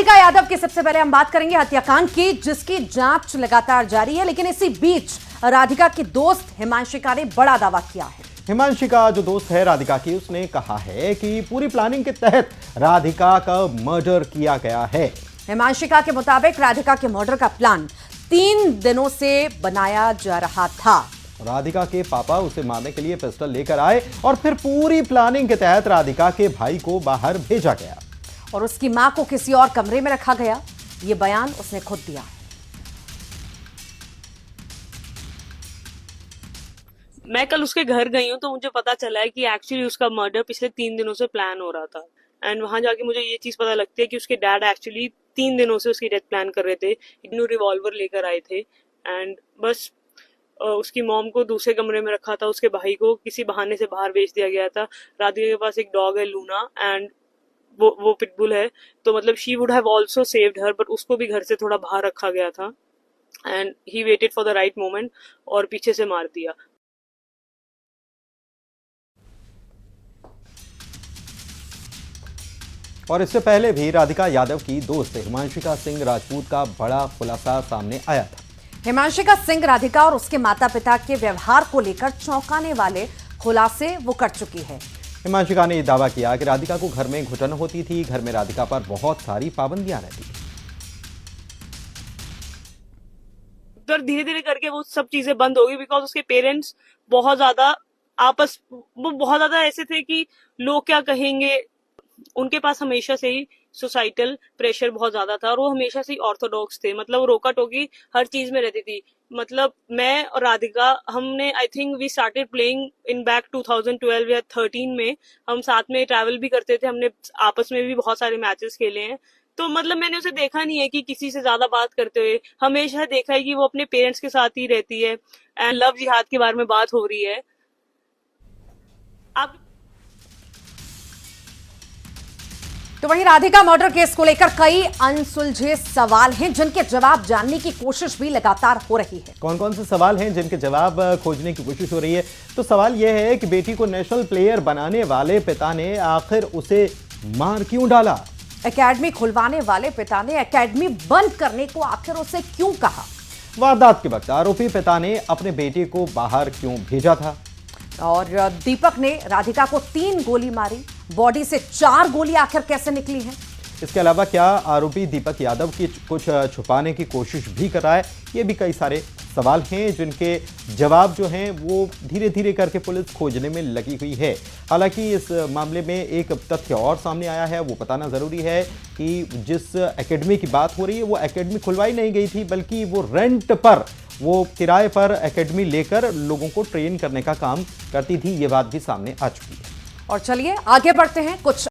राधिका यादव की सबसे पहले हम बात करेंगे हत्याकांड की, जिसकी जांच लगातार जारी है। लेकिन इसी बीच राधिका की दोस्त हिमांशिका ने बड़ा दावा किया है। हिमांशिका जो दोस्त है राधिका की, उसने कहा है कि पूरी प्लानिंग के तहत राधिका का मर्डर किया गया है। हिमांशिका के मुताबिक राधिका के मर्डर का प्लान 3 दिनों से बनाया जा रहा था। राधिका के पापा उसे मारने के लिए पिस्टल लेकर आए और फिर पूरी प्लानिंग के तहत राधिका के भाई को बाहर भेजा गया और उसकी मां को किसी और कमरे में रखा गया। यह बयान उसने खुद दिया। मैं कल उसके घर गई हूँ तो मुझे पता चला है कि एक्चुअली उसका मर्डर पिछले 3 दिनों से प्लान हो रहा था। एंड वहां जाके मुझे ये चीज पता लगती है कि उसके डैड एक्चुअली 3 दिनों से उसकी डेथ प्लान कर रहे थे। इन्हों रिवॉल्वर लेकर आए थे एंड बस उसकी मॉम को दूसरे कमरे में रखा था। उसके भाई को किसी बहाने से बाहर भेज दिया गया था। राधिका के पास एक डॉग है लूना एंड वो पिटबुल है, तो मतलब she would have also saved her, but उसको भी घर से थोड़ा बाहर रखा गया था and he waited for the right moment और पीछे से मार दिया। और इससे पहले भी राधिका यादव की दोस्त हिमांशिका सिंह राजपूत का बड़ा खुलासा सामने आया था। हिमांशिका सिंह राधिका और उसके माता पिता के व्यवहार को लेकर चौंकाने वाले खुलासे वो कर चुकी है। हिमांशिका ने यह दावा किया कि राधिका को घर में घुटन होती थी, घर में राधिका पर बहुत सारी पाबंदियां रहती थी। फिर धीरे धीरे करके वो सब चीजें बंद हो गई बिकॉज उसके पेरेंट्स बहुत ज्यादा ऐसे थे कि लोग क्या कहेंगे। उनके पास हमेशा से ही सोसाइटल प्रेशर बहुत ज्यादा था और वो हमेशा से ही ऑर्थोडॉक्स थे। मतलब वो रोका टोकी हर चीज में रहती थी। मतलब मैं और राधिका हमने I think we started playing in back 2012 या 13 में। हम साथ में ट्रैवल भी करते थे, हमने आपस में भी बहुत सारे मैचेस खेले हैं। तो मतलब मैंने उसे देखा नहीं है कि किसी से ज्यादा बात करते हुए। हमेशा देखा है कि वो अपने पेरेंट्स के साथ ही रहती है एंड लव जिहाद के बारे में बात हो रही है। अब तो वहीं राधिका मर्डर केस को लेकर कई अनसुलझे सवाल हैं, जिनके जवाब जानने की कोशिश भी लगातार हो रही है। कौन कौन से सवाल हैं जिनके जवाब खोजने की कोशिश हो रही है? तो सवाल यह है कि बेटी को नेशनल प्लेयर बनाने वाले पिता ने आखिर उसे मार क्यों डाला? एकेडमी खुलवाने वाले पिता ने एकेडमी बंद करने को आखिर उसे क्यों कहा? वारदात के वक्त आरोपी पिता ने अपने बेटे को बाहर क्यों भेजा था? और दीपक ने राधिका को 3 गोली मारी, बॉडी से 4 गोली आखिर कैसे निकली हैं? इसके अलावा क्या आरोपी दीपक यादव की कुछ छुपाने की कोशिश भी कर रहा है? ये भी कई सारे सवाल हैं जिनके जवाब जो हैं वो धीरे धीरे करके पुलिस खोजने में लगी हुई है। हालांकि इस मामले में एक तथ्य और सामने आया है, वो बताना ज़रूरी है कि जिस एकेडमी की बात हो रही है वो एकेडमी खुलवाई नहीं गई थी, बल्कि वो रेंट पर, वो किराए पर एकेडमी लेकर लोगों को ट्रेन करने का काम करती थी। ये बात भी सामने आ चुकी है। और चलिए आगे बढ़ते हैं कुछ